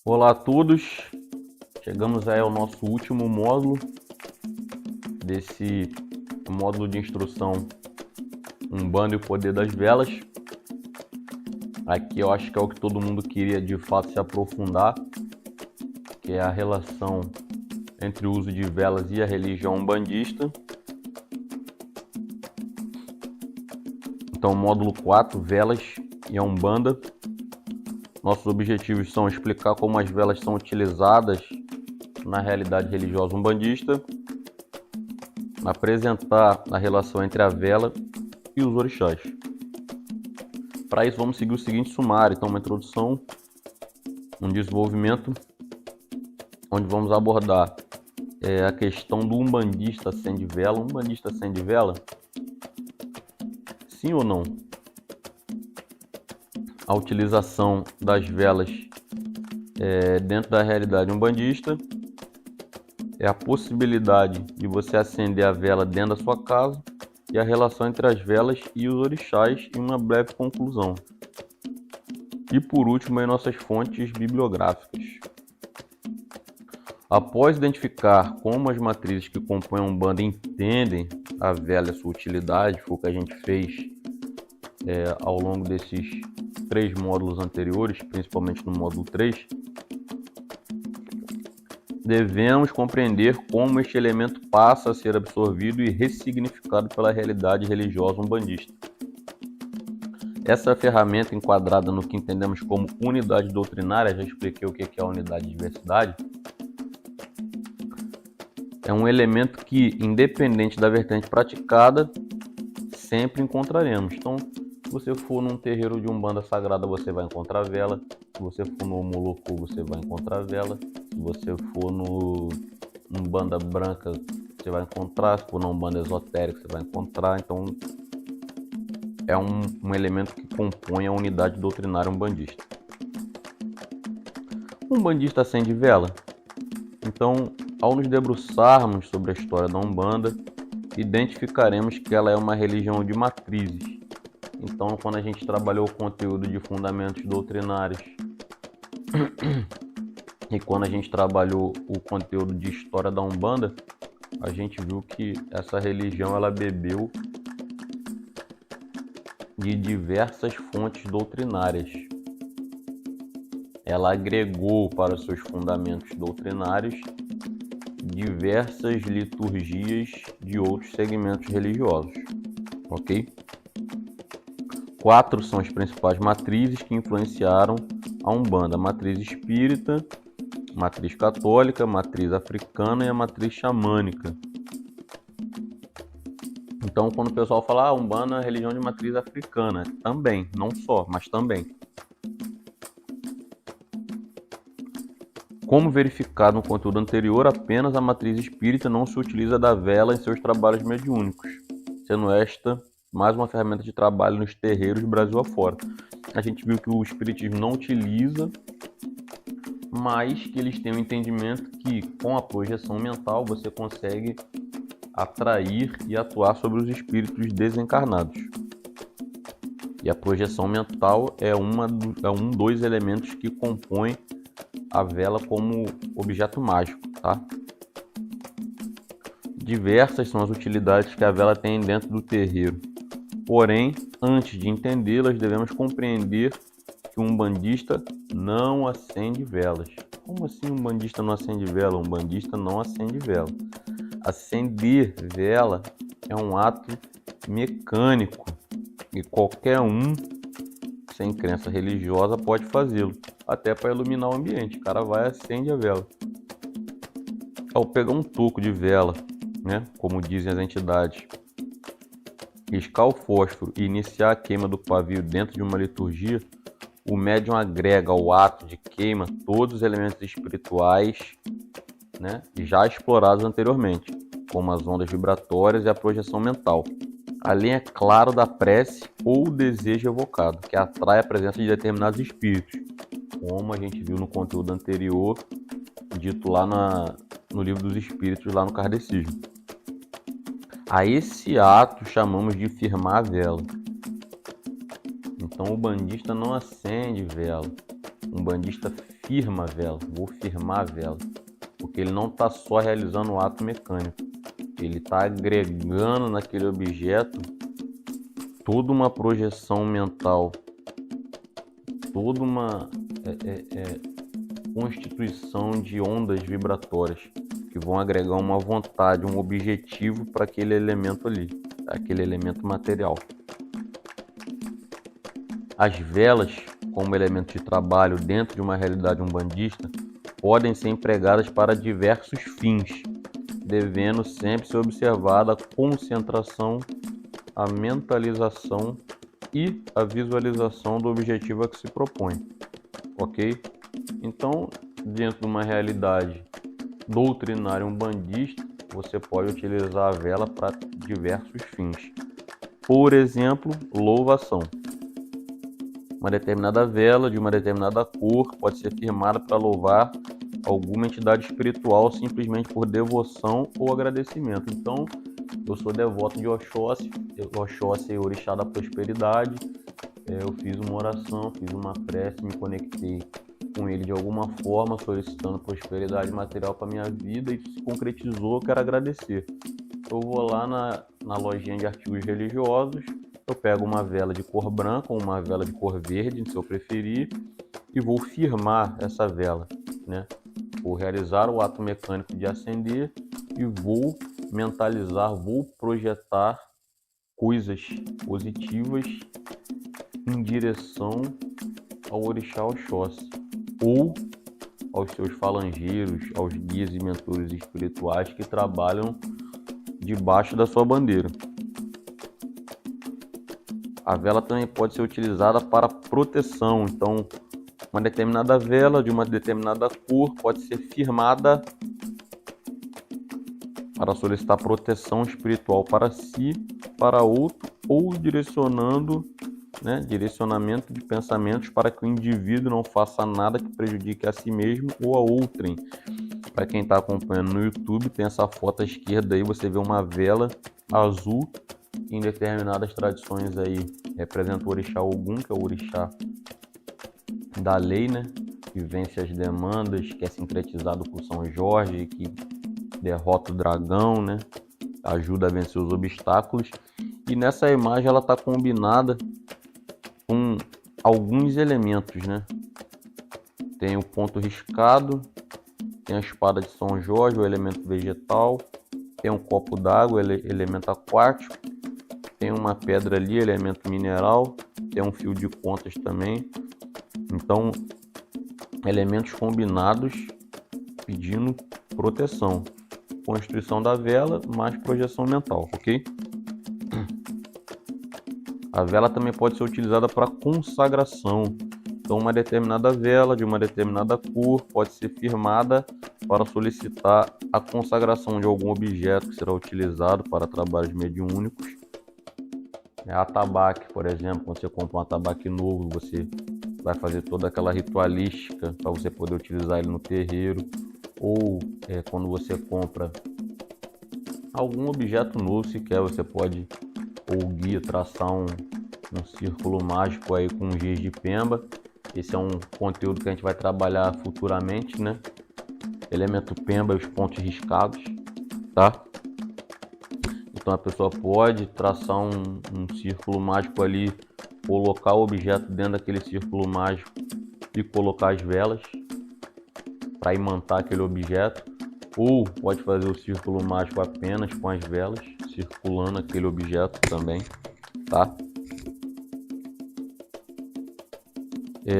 Olá a todos, chegamos aí ao nosso último módulo desse módulo de instrução Umbanda e o Poder das Velas. Aqui eu acho que é o que todo mundo queria de fato se aprofundar, que é a relação entre o uso de velas e a religião umbandista. Então, módulo 4, Velas e a Umbanda. Nossos objetivos são explicar como as velas são utilizadas na realidade religiosa umbandista, apresentar a relação entre a vela e os orixás. Para isso, vamos seguir o seguinte sumário. Então, uma introdução, um desenvolvimento, onde vamos abordar a questão do umbandista acende vela. Umbandista acende vela? Sim ou não? A utilização das velas dentro da realidade umbandista é a possibilidade de você acender a vela dentro da sua casa e a relação entre as velas e os orixás em uma breve conclusão. E por último, em nossas fontes bibliográficas. Após identificar como as matrizes que compõem a Umbanda entendem a vela e a sua utilidade, foi o que a gente fez ao longo desses 3 módulos anteriores, principalmente no módulo 3, devemos compreender como este elemento passa a ser absorvido e ressignificado pela realidade religiosa umbandista. Essa ferramenta, enquadrada no que entendemos como unidade doutrinária, já expliquei o que é a unidade de diversidade, é um elemento que, independente da vertente praticada, sempre encontraremos. Então, se você for num terreiro de Umbanda sagrada, você vai encontrar vela. Se você for no Omoloco, você vai encontrar vela. Se você for no Umbanda branca, você vai encontrar. Se for na Umbanda esotérica, você vai encontrar. Então, é um elemento que compõe a unidade doutrinária umbandista. Umbandista acende vela? Então, ao nos debruçarmos sobre a história da Umbanda, identificaremos que ela é uma religião de matrizes. Então, quando a gente trabalhou o conteúdo de fundamentos doutrinários e quando a gente trabalhou o conteúdo de história da Umbanda, a gente viu que essa religião ela bebeu de diversas fontes doutrinárias. Ela agregou para os seus fundamentos doutrinários diversas liturgias de outros segmentos religiosos, ok? 4 são as principais matrizes que influenciaram a Umbanda: a matriz espírita, matriz católica, matriz africana e a matriz xamânica. Então, quando o pessoal fala Umbanda é religião de matriz africana, também, não só, mas também. Como verificado no conteúdo anterior, apenas a matriz espírita não se utiliza da vela em seus trabalhos mediúnicos, sendo esta mais uma ferramenta de trabalho nos terreiros Brasil afora. A gente viu que o espiritismo não utiliza, mas que eles têm um entendimento que com a projeção mental você consegue atrair e atuar sobre os espíritos desencarnados. E a projeção mental é um dos elementos que compõe a vela como objeto mágico, tá? Diversas são as utilidades que a vela tem dentro do terreiro. Porém, antes de entendê-las, devemos compreender que um umbandista não acende velas. Como assim um umbandista não acende vela? Um umbandista não acende vela. Acender vela é um ato mecânico e qualquer um sem crença religiosa pode fazê-lo, até para iluminar o ambiente. O cara vai e acende a vela. Ao pegar um toco de vela, como dizem as entidades, riscar o fósforo e iniciar a queima do pavio dentro de uma liturgia, o médium agrega ao ato de queima todos os elementos espirituais já explorados anteriormente, como as ondas vibratórias e a projeção mental. Além, é claro, da prece ou desejo evocado, que atrai a presença de determinados espíritos, como a gente viu no conteúdo anterior, dito lá no Livro dos Espíritos, lá no Kardecismo. A esse ato chamamos de firmar a vela. Então o umbandista não acende vela, Um bandista firma a vela, vou firmar a vela, porque ele não está só realizando o ato mecânico, ele está agregando naquele objeto toda uma projeção mental, toda uma constituição de ondas vibratórias que vão agregar uma vontade, um objetivo para aquele elemento ali, aquele elemento material. As velas, como elemento de trabalho dentro de uma realidade umbandista, podem ser empregadas para diversos fins, devendo sempre ser observada a concentração, a mentalização e a visualização do objetivo a que se propõe, ok? Então, dentro de uma realidade doutrinária umbandista, você pode utilizar a vela para diversos fins. Por exemplo, louvação. Uma determinada vela de uma determinada cor pode ser firmada para louvar alguma entidade espiritual simplesmente por devoção ou agradecimento. Então, eu sou devoto de Oxóssi, Oxóssi é orixá da prosperidade. Eu fiz uma oração, fiz uma prece, me conectei com ele de alguma forma, solicitando prosperidade material para minha vida, e isso se concretizou, eu quero agradecer. Eu vou lá na lojinha de artigos religiosos, eu pego uma vela de cor branca ou uma vela de cor verde, se eu preferir, e vou firmar essa vela, né? Vou realizar o ato mecânico de acender e vou mentalizar, vou projetar coisas positivas em direção ao orixá Oxóssi ou aos seus falangeiros, aos guias e mentores espirituais que trabalham debaixo da sua bandeira. A vela também pode ser utilizada para proteção, então uma determinada vela de uma determinada cor pode ser firmada para solicitar proteção espiritual para si, para outro, ou direcionamento de pensamentos para que o indivíduo não faça nada que prejudique a si mesmo ou a outrem. Para quem está acompanhando no YouTube, tem essa foto à esquerda aí, você vê uma vela azul, que em determinadas tradições aí representa o orixá Ogum, que é o orixá da lei, né? Que vence as demandas, que é sincretizado por São Jorge, que derrota o dragão, né? Ajuda a vencer os obstáculos. E nessa imagem ela está combinada com alguns elementos, né? Tem o ponto riscado, tem a espada de São Jorge, o elemento vegetal, tem um copo d'água, elemento aquático, tem uma pedra ali, elemento mineral, tem um fio de contas também. Então, elementos combinados pedindo proteção. Constituição da vela mais projeção mental, ok? A vela também pode ser utilizada para consagração. Então, uma determinada vela de uma determinada cor pode ser firmada para solicitar a consagração de algum objeto que será utilizado para trabalhos mediúnicos. Atabaque, por exemplo, quando você compra um atabaque novo, você vai fazer toda aquela ritualística para você poder utilizar ele no terreiro. Ou quando você compra algum objeto novo, sequer você pode, ou guia, traçar um círculo mágico aí com giz de pemba. Esse é um conteúdo que a gente vai trabalhar futuramente, né? Elemento pemba e os pontos riscados, tá? Então a pessoa pode traçar um círculo mágico ali, colocar o objeto dentro daquele círculo mágico e colocar as velas para imantar aquele objeto, ou pode fazer o círculo mágico apenas com as velas, circulando aquele objeto também, tá?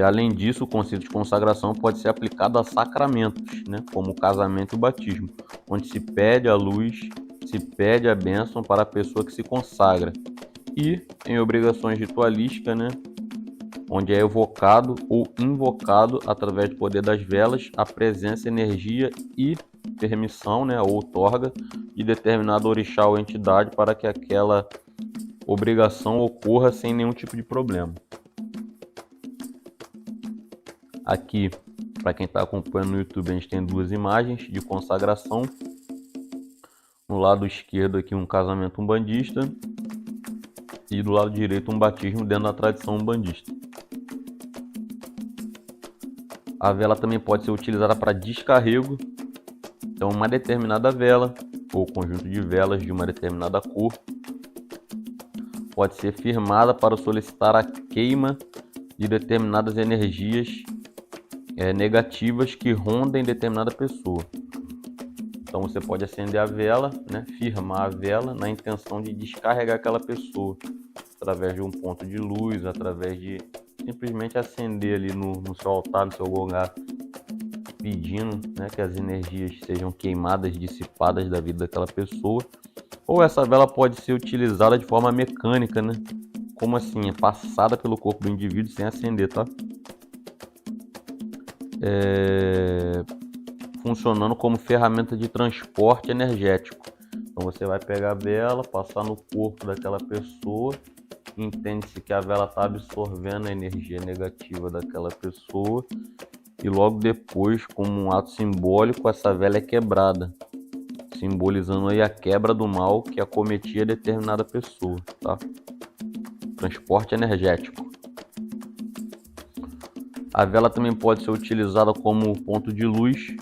Além disso, o conceito de consagração pode ser aplicado a sacramentos, né, como o casamento e o batismo, onde se pede a luz, se pede a bênção para a pessoa que se consagra, e em obrigações ritualísticas, né, onde é evocado ou invocado através do poder das velas a presença, energia e permissão, né, ou outorga de determinado orixá ou entidade para que aquela obrigação ocorra sem nenhum tipo de problema. Aqui, para quem está acompanhando no YouTube, a gente tem duas imagens de consagração. No lado esquerdo aqui um casamento umbandista e do lado direito um batismo dentro da tradição umbandista. A vela também pode ser utilizada para descarrego. Então, uma determinada vela ou conjunto de velas de uma determinada cor pode ser firmada para solicitar a queima de determinadas energias negativas que rondem determinada pessoa. Então você pode acender a vela, né, firmar a vela na intenção de descarregar aquela pessoa através de um ponto de luz, através de simplesmente acender ali no seu altar, no seu lugar, pedindo, né, que as energias sejam queimadas, dissipadas da vida daquela pessoa. Ou essa vela pode ser utilizada de forma mecânica, né? Como assim? É passada pelo corpo do indivíduo sem acender, tá? Funcionando como ferramenta de transporte energético. Então você vai pegar a vela, passar no corpo daquela pessoa, entende-se que a vela está absorvendo a energia negativa daquela pessoa e logo depois, como um ato simbólico, essa vela é quebrada, simbolizando aí a quebra do mal que acometia determinada pessoa, tá? Transporte energético. A vela também pode ser utilizada como ponto de luz,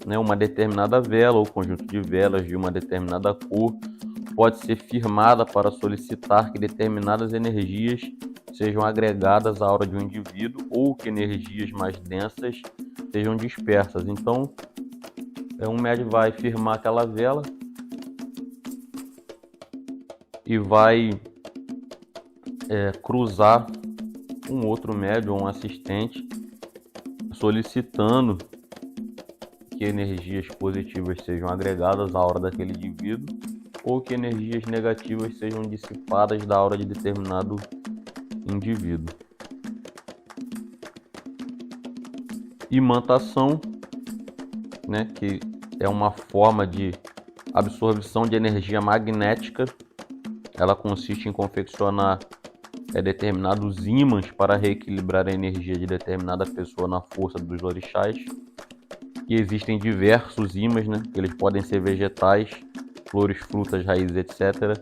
né? Uma determinada vela ou conjunto de velas de uma determinada cor pode ser firmada para solicitar que determinadas energias sejam agregadas à aura de um indivíduo ou que energias mais densas sejam dispersas. Então, um médium vai firmar aquela vela e vai cruzar um outro médium ou um assistente solicitando que energias positivas sejam agregadas à aura daquele indivíduo ou que energias negativas sejam dissipadas da aura de determinado indivíduo. Imantação, né, que é uma forma de absorção de energia magnética. Ela consiste em confeccionar determinados ímãs para reequilibrar a energia de determinada pessoa na força dos orixás. E existem diversos ímãs, né? Eles podem ser vegetais, flores, frutas, raízes, etc.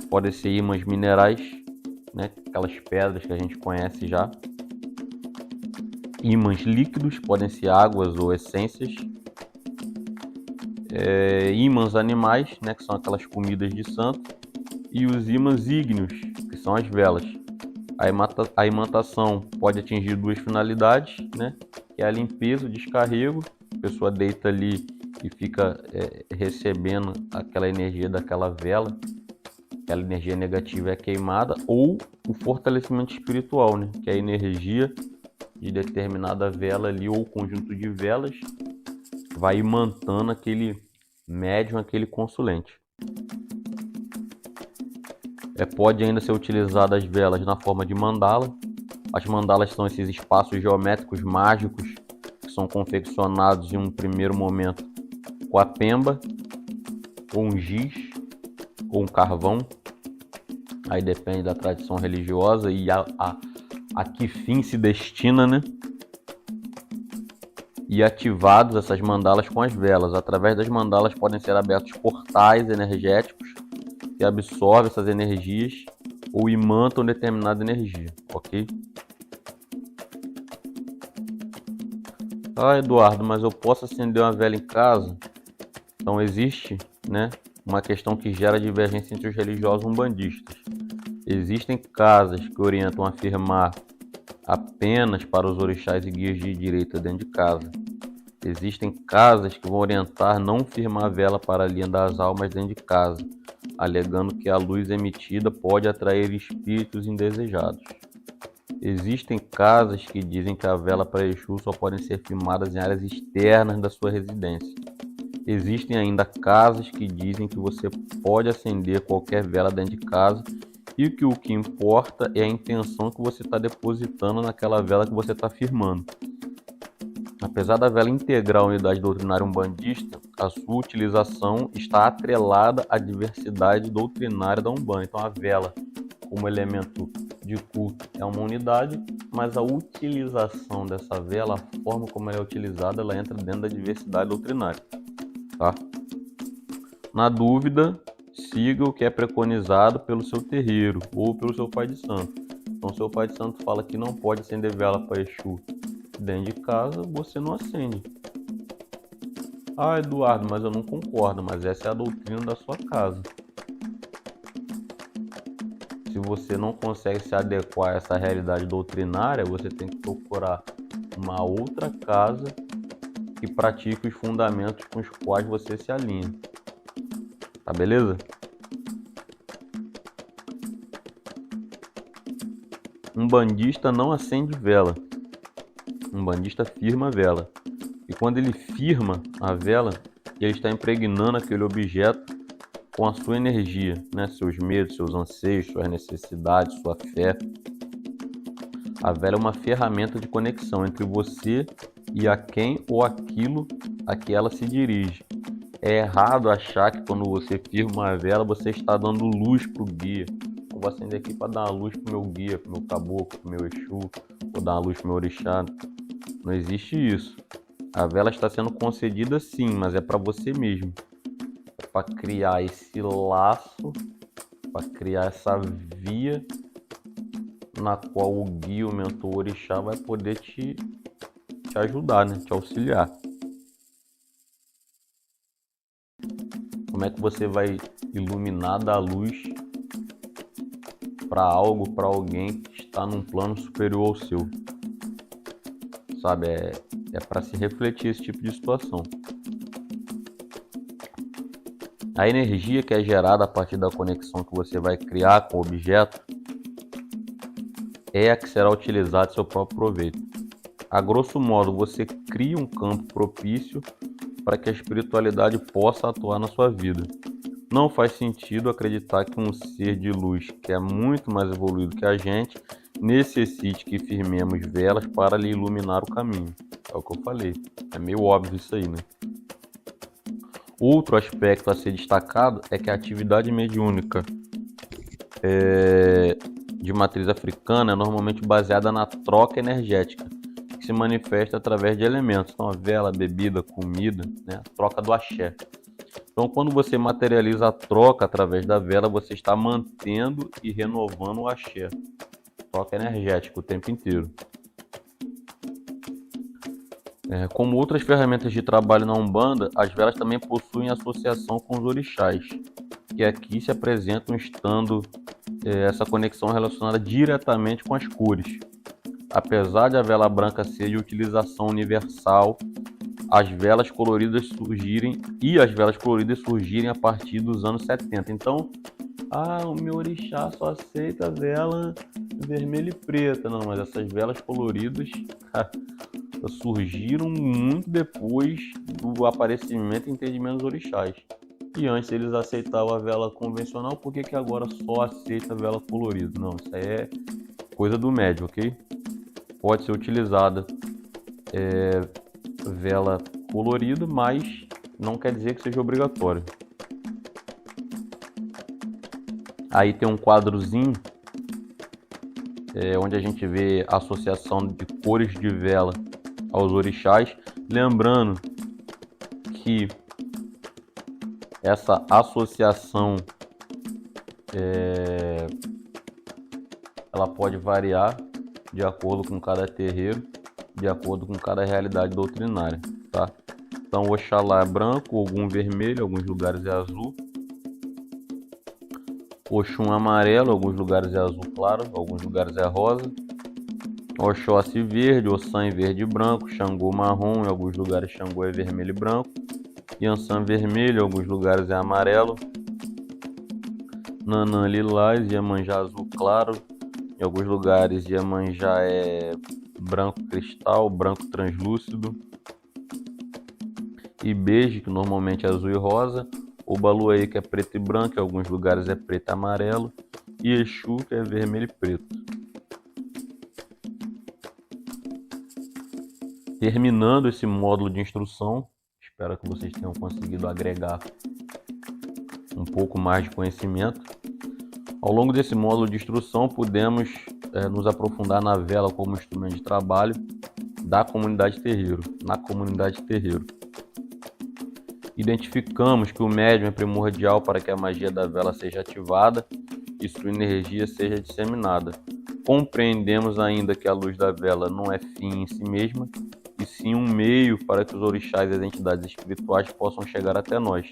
Podem ser ímãs minerais, né? Aquelas pedras que a gente conhece já. Ímãs líquidos, podem ser águas ou essências. Ímãs animais, né? Que são aquelas comidas de santo. E os ímãs ígneos, que são as velas. A imantação pode atingir duas finalidades, né? Que é a limpeza, o descarrego. A pessoa deita ali e fica recebendo aquela energia daquela vela. Aquela energia negativa é queimada. Ou o fortalecimento espiritual, né? Que é a energia de determinada vela ali ou conjunto de velas vai imantando aquele médium, aquele consulente. Pode ainda ser utilizada as velas na forma de mandala. As mandalas são esses espaços geométricos mágicos que são confeccionados em um primeiro momento com a pemba, ou um giz, ou um carvão. Aí depende da tradição religiosa e a que fim se destina, né? E ativados essas mandalas com as velas. Através das mandalas podem ser abertos portais energéticos que absorvem essas energias ou imantam determinada energia, ok? Ah, Eduardo, mas eu posso acender uma vela em casa? Então existe, né, uma questão que gera divergência entre os religiosos umbandistas. Existem casas que orientam a firmar apenas para os orixás e guias de direita dentro de casa. Existem casas que vão orientar não firmar vela para a linha das almas dentro de casa, alegando que a luz emitida pode atrair espíritos indesejados. Existem casas que dizem que a vela para Exu só podem ser firmadas em áreas externas da sua residência. Existem ainda casas que dizem que você pode acender qualquer vela dentro de casa e que o que importa é a intenção que você está depositando naquela vela que você está firmando. Apesar da vela integrar a unidade doutrinária umbandista, a sua utilização está atrelada à diversidade doutrinária da Umbanda. Então a vela, como elemento de culto, é uma unidade, mas a utilização dessa vela, a forma como ela é utilizada, ela entra dentro da diversidade doutrinária. Tá? Na dúvida, siga o que é preconizado pelo seu terreiro ou pelo seu pai de santo. Então, seu pai de santo fala que não pode acender vela para Exu dentro de casa, você não acende. Ah, Eduardo, mas eu não concordo, mas essa é a doutrina da sua casa. Se você não consegue se adequar a essa realidade doutrinária, você tem que procurar uma outra casa que pratique os fundamentos com os quais você se alinha. Tá beleza? Um bandista não acende vela. Um bandista firma a vela. E quando ele firma a vela, ele está impregnando aquele objeto com a sua energia, né? Seus medos, seus anseios, suas necessidades, sua fé. A vela é uma ferramenta de conexão entre você e a quem ou aquilo a que ela se dirige. É errado achar que quando você firma uma vela, você está dando luz para o guia. Eu vou acender aqui para dar uma luz para o meu guia, para o meu caboclo, para o meu Exu, vou dar uma luz para o meu orixá. Não existe isso. A vela está sendo concedida sim, mas é para você mesmo. É para criar esse laço, para criar essa via na qual o guia, o mentor, o orixá vai poder te ajudar, né? Te auxiliar. Como é que você vai iluminar da luz para algo, para alguém que está num plano superior ao seu? Sabe, é para se refletir esse tipo de situação. A energia que é gerada a partir da conexão que você vai criar com o objeto é a que será utilizada em seu próprio proveito. A grosso modo, você cria um campo propício para que a espiritualidade possa atuar na sua vida. Não faz sentido acreditar que um ser de luz que é muito mais evoluído que a gente necessite que firmemos velas para lhe iluminar o caminho. É o que eu falei. É meio óbvio isso aí, né? Outro aspecto a ser destacado é que a atividade mediúnica de matriz africana é normalmente baseada na troca energética, que se manifesta através de elementos, então a vela, a bebida, comida, né? A troca do axé. Então, quando você materializa a troca através da vela, você está mantendo e renovando o axé. Troca energética o tempo inteiro. Como outras ferramentas de trabalho na Umbanda, as velas também possuem associação com os orixás, que aqui se apresentam estando essa conexão relacionada diretamente com as cores. Apesar de a vela branca ser de utilização universal, as velas coloridas surgirem a partir dos anos 70. Então, o meu orixá só aceita vela vermelha e preta. Não, mas essas velas coloridas surgiram muito depois do aparecimento e entendimento dos orixás. E antes eles aceitavam a vela convencional, por que agora só aceita a vela colorida? Não, isso aí é coisa do médium, ok? Pode ser utilizada vela colorida, mas não quer dizer que seja obrigatório. Aí tem um quadrozinho onde a gente vê a associação de cores de vela aos orixás, lembrando que essa associação ela pode variar de acordo com cada terreiro, de acordo com cada realidade doutrinária, tá? Então, o Oxalá é branco, Ogum vermelho, em alguns lugares é azul. Oxum amarelo, em alguns lugares é azul claro, em alguns lugares é rosa. Oxóssi verde, Ossan verde e branco, Xangô marrom, em alguns lugares Xangô é vermelho e branco. Yansan vermelho, em alguns lugares é amarelo. Nanã lilás, Iemanjá azul claro, em alguns lugares Iemanjá é branco cristal, branco translúcido. E beige, que normalmente é azul e rosa. O Baluaí, que é preto e branco, em alguns lugares é preto e amarelo. E Exu, que é vermelho e preto. Terminando esse módulo de instrução, espero que vocês tenham conseguido agregar um pouco mais de conhecimento. Ao longo desse módulo de instrução, pudemos nos aprofundar na vela como instrumento de trabalho da comunidade terreiro, na comunidade terreiro. Identificamos que o médium é primordial para que a magia da vela seja ativada e sua energia seja disseminada. Compreendemos ainda que a luz da vela não é fim em si mesma, e sim um meio para que os orixás e as entidades espirituais possam chegar até nós,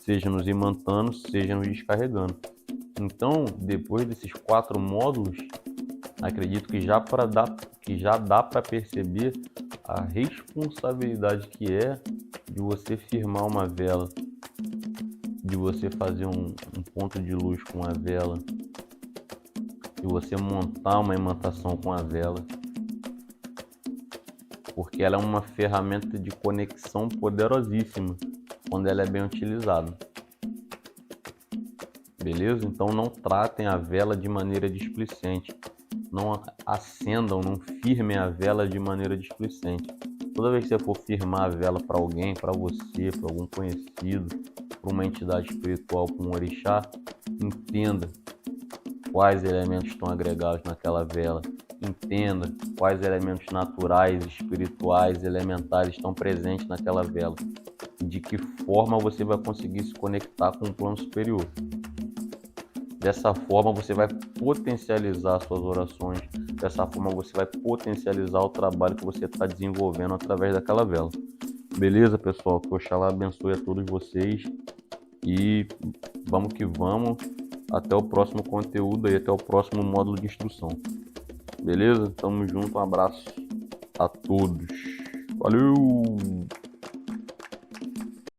seja nos imantando, seja nos descarregando. Então, depois desses 4 módulos, acredito que já dá para perceber a responsabilidade que é de você firmar uma vela, de você fazer um ponto de luz com a vela, de você montar uma imantação com a vela, porque ela é uma ferramenta de conexão poderosíssima quando ela é bem utilizada. Beleza? Então não tratem a vela de maneira displicente, não acendam, não firmem a vela de maneira displicente. Toda vez que você for firmar a vela para alguém, para você, para algum conhecido, para uma entidade espiritual, para um orixá, entenda quais elementos estão agregados naquela vela, entenda quais elementos naturais, espirituais, elementares estão presentes naquela vela e de que forma você vai conseguir se conectar com o plano superior. Dessa forma você vai potencializar suas orações, dessa forma você vai potencializar o trabalho que você está desenvolvendo através daquela vela. Beleza, pessoal? Que Oxalá abençoe a todos vocês e vamos que vamos. Até o próximo conteúdo e até o próximo módulo de instrução. Beleza? Tamo junto, um abraço a todos. Valeu!